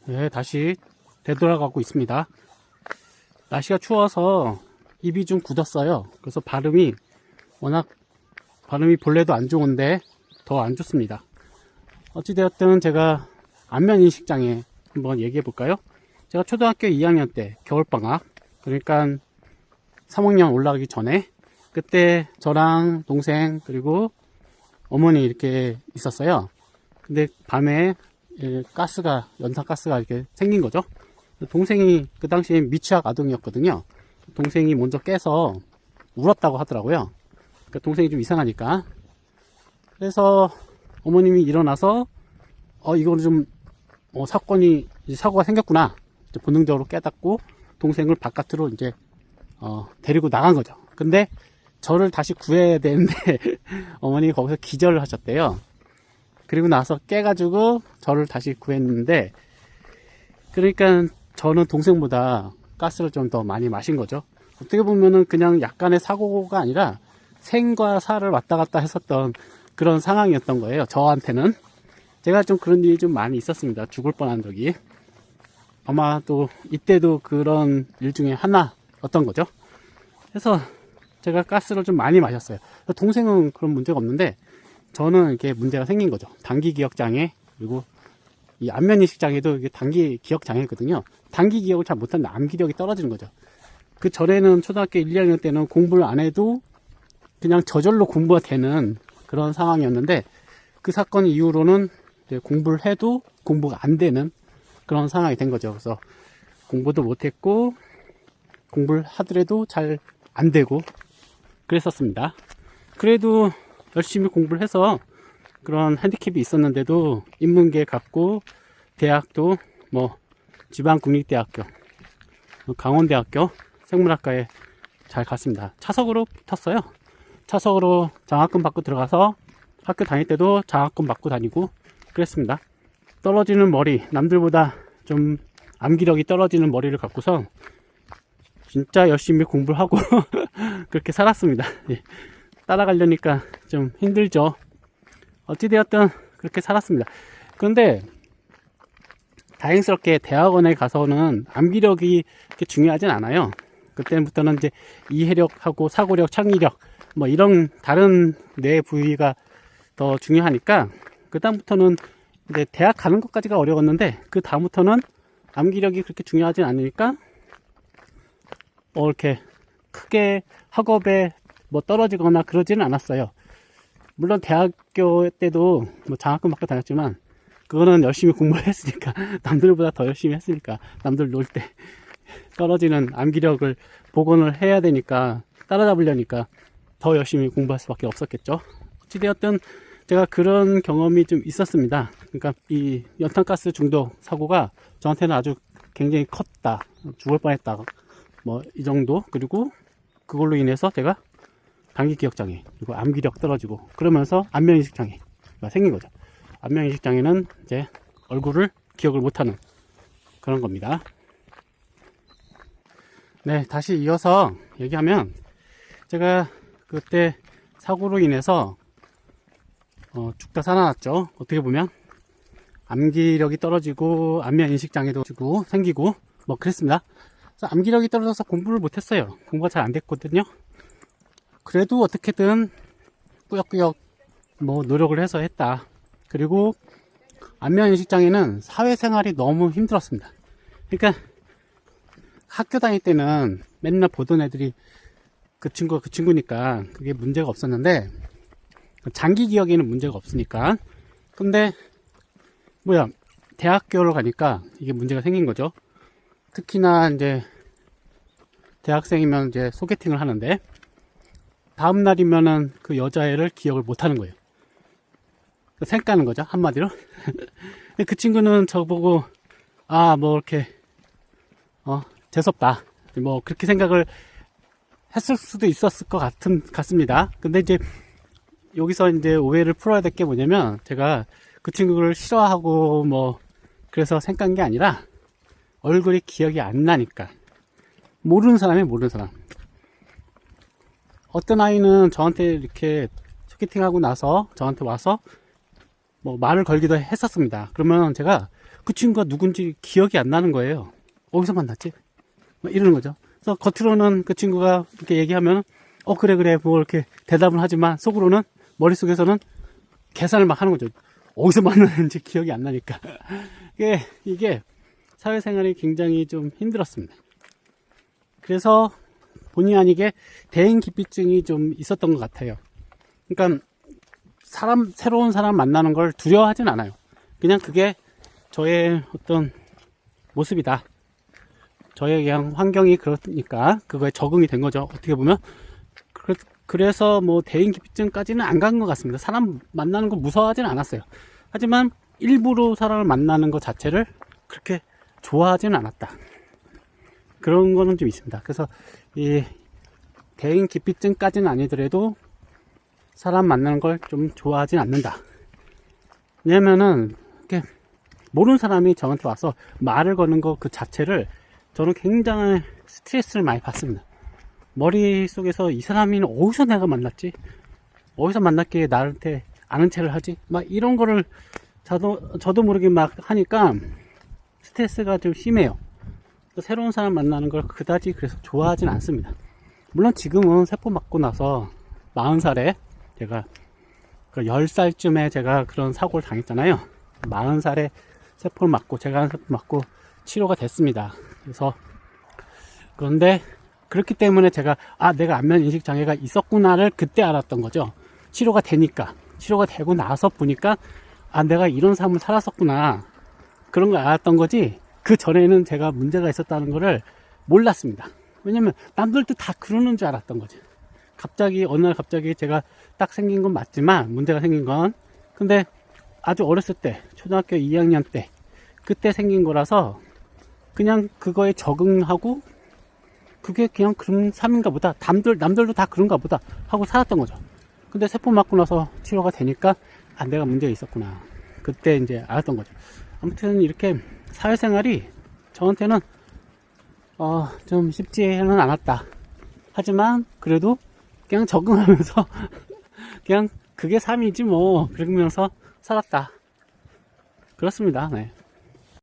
네, 다시 되돌아가고 있습니다. 날씨가 추워서 입이 좀 굳었어요. 그래서 워낙 발음이 본래도 안 좋은데 더 안 좋습니다. 어찌되었든 제가 안면인식장애 한번 얘기해 볼까요? 제가 초등학교 2학년 때 겨울방학, 그러니까 3학년 올라가기 전에, 그때 저랑 동생 그리고 어머니 이렇게 있었어요. 근데 밤에 연탄가스가 이렇게 생긴 거죠. 동생이 그 당시에 미취학 아동이었거든요. 동생이 먼저 깨서 울었다고 하더라고요. 그러니까 동생이 좀 이상하니까. 그래서 어머님이 일어나서 이거는 좀 사고가 생겼구나, 이제 본능적으로 깨닫고 동생을 바깥으로 이제 데리고 나간 거죠. 근데 저를 다시 구해야 되는데 어머니가 거기서 기절을 하셨대요. 그리고 나서 깨가지고 저를 다시 구했는데, 그러니까 저는 동생보다 가스를 좀 더 많이 마신 거죠. 어떻게 보면은 그냥 약간의 사고가 아니라 생과 사를 왔다 갔다 했었던 그런 상황이었던 거예요. 저한테는. 제가 좀 그런 일이 좀 많이 있었습니다. 죽을 뻔한 적이. 아마도 이때도 그런 일 중에 하나였던 거죠. 그래서 제가 가스를 좀 많이 마셨어요. 동생은 그런 문제가 없는데 저는 이렇게 문제가 생긴 거죠. 단기 기억 장애, 그리고 이 안면인식 장애도 이게 단기 기억 장애거든요. 단기 기억을 잘 못하는데 암기력이 떨어지는 거죠. 그 전에는 초등학교 1, 2학년 때는 공부를 안 해도 그냥 저절로 공부가 되는 그런 상황이었는데, 그 사건 이후로는 이제 공부를 해도 공부가 안 되는 그런 상황이 된 거죠. 그래서 공부도 못했고 공부를 하더라도 잘 안 되고 그랬었습니다. 그래도 열심히 공부를 해서 그런 핸디캡이 있었는데도 인문계 갔고, 대학도 지방국립대학교, 강원대학교 생물학과에 잘 갔습니다. 차석으로 붙었어요. 차석으로 장학금 받고 들어가서 학교 다닐 때도 장학금 받고 다니고 그랬습니다. 떨어지는 머리, 남들보다 좀 암기력이 떨어지는 머리를 갖고서 진짜 열심히 공부를 하고 그렇게 살았습니다. 예. 따라가려니까 좀 힘들죠. 어찌되었든 그렇게 살았습니다. 그런데 다행스럽게 대학원에 가서는 암기력이 그렇게 중요하진 않아요. 그때부터는 이제 이해력하고 사고력, 창의력 이런 다른 뇌 부위가 더 중요하니까, 그 다음부터는 이제 대학 가는 것까지가 어려웠는데, 그 다음부터는 암기력이 그렇게 중요하진 않으니까 이렇게 크게 학업에 떨어지거나 그러지는 않았어요. 물론 대학교 때도 장학금 받고 다녔지만 그거는 열심히 공부를 했으니까, 남들보다 더 열심히 했으니까, 남들 놀 때 떨어지는 암기력을 복원을 해야 되니까, 따라잡으려니까 더 열심히 공부할 수밖에 없었겠죠. 어찌되었든 제가 그런 경험이 좀 있었습니다. 그러니까 이 연탄가스 중독 사고가 저한테는 아주 굉장히 컸다, 죽을 뻔했다, 이 정도. 그리고 그걸로 인해서 제가 단기 기억장애, 그리고 암기력 떨어지고 그러면서 안면인식 장애가 생긴 거죠. 안면인식 장애는 이제 얼굴을 기억을 못하는 그런 겁니다. 네, 다시 이어서 얘기하면, 제가 그때 사고로 인해서 죽다 살아났죠. 어떻게 보면 암기력이 떨어지고 안면인식 장애도 생기고 그랬습니다. 그래서 암기력이 떨어져서 공부를 못했어요. 공부가 잘 안 됐거든요. 그래도 어떻게든 꾸역꾸역 노력을 해서 했다. 그리고 안면인식 장애는 사회생활이 너무 힘들었습니다. 그러니까 학교 다닐 때는 맨날 보던 애들이 그 친구니까 그게 문제가 없었는데, 장기 기억에는 문제가 없으니까. 근데 대학교를 가니까 이게 문제가 생긴 거죠. 특히나 이제 대학생이면 이제 소개팅을 하는데 다음 날이면은 그 여자애를 기억을 못 하는 거예요. 생까는 거죠, 한마디로. 그 친구는 저보고 이렇게 재수없다, 그렇게 생각을 했을 수도 있었을 것 같습니다. 근데 이제 여기서 이제 오해를 풀어야 될 게 뭐냐면, 제가 그 친구를 싫어하고 그래서 생각한 게 아니라 얼굴이 기억이 안 나니까. 모르는 사람이 모르는 사람. 어떤 아이는 저한테 이렇게 소개팅하고 나서 저한테 와서 말을 걸기도 했었습니다. 그러면 제가 그 친구가 누군지 기억이 안 나는 거예요. 어디서 만났지? 막 이러는 거죠. 그래서 겉으로는 그 친구가 이렇게 얘기하면 그래 뭐 이렇게 대답을 하지만 속으로는 머릿속에서는 계산을 막 하는 거죠. 어디서 만났는지 기억이 안 나니까. 이게 사회생활이 굉장히 좀 힘들었습니다. 그래서 본의 아니게 대인기피증이 좀 있었던 것 같아요. 그러니까 새로운 사람 만나는 걸 두려워하진 않아요. 그냥 그게 저의 어떤 모습이다. 저의 그냥 환경이 그러니까 그거에 적응이 된 거죠. 어떻게 보면. 그래서 뭐 대인기피증까지는 안 간 것 같습니다. 사람 만나는 거 무서워하진 않았어요. 하지만 일부러 사람을 만나는 것 자체를 그렇게 좋아하지는 않았다. 그런 거는 좀 있습니다. 그래서 이 대인기피증까지는 아니더라도 사람 만나는 걸 좀 좋아하진 않는다. 왜냐면은 이렇게 모르는 사람이 저한테 와서 말을 거는 거 그 자체를 저는 굉장히 스트레스를 많이 받습니다. 머릿속에서 이 사람이 어디서 내가 만났지? 어디서 만났기에 나한테 아는 체를 하지? 막 이런 거를 저도 모르게 막 하니까 스트레스가 좀 심해요. 새로운 사람 만나는 걸 그다지 그래서 좋아하진 않습니다. 물론 지금은 세포 맞고 나서 40살에 제가 10살쯤에 제가 그런 사고를 당했잖아요. 40살에 세포를 맞고 제가 세포 맞고 치료가 됐습니다. 그런데 그렇기 때문에 제가 내가 안면 인식 장애가 있었구나를 그때 알았던 거죠. 치료가 되고 나서 보니까 내가 이런 삶을 살았었구나, 그런 걸 알았던 거지, 그 전에는 제가 문제가 있었다는 거를 몰랐습니다. 왜냐면 남들도 다 그러는 줄 알았던 거지. 어느 날 갑자기 제가 딱 생긴 건 맞지만, 문제가 생긴 건, 근데 아주 어렸을 때, 초등학교 2학년 때 그때 생긴 거라서 그냥 그거에 적응하고 그게 그냥 그런 삶인가 보다, 남들도 다 그런가 보다 하고 살았던 거죠. 근데 세포 맞고 나서 치료가 되니까 내가 문제가 있었구나, 그때 이제 알았던 거죠. 아무튼 이렇게 사회생활이 저한테는 좀 쉽지는 않았다. 하지만 그래도 그냥 적응하면서 그냥 그게 삶이지 뭐 그러면서 살았다. 그렇습니다. 네.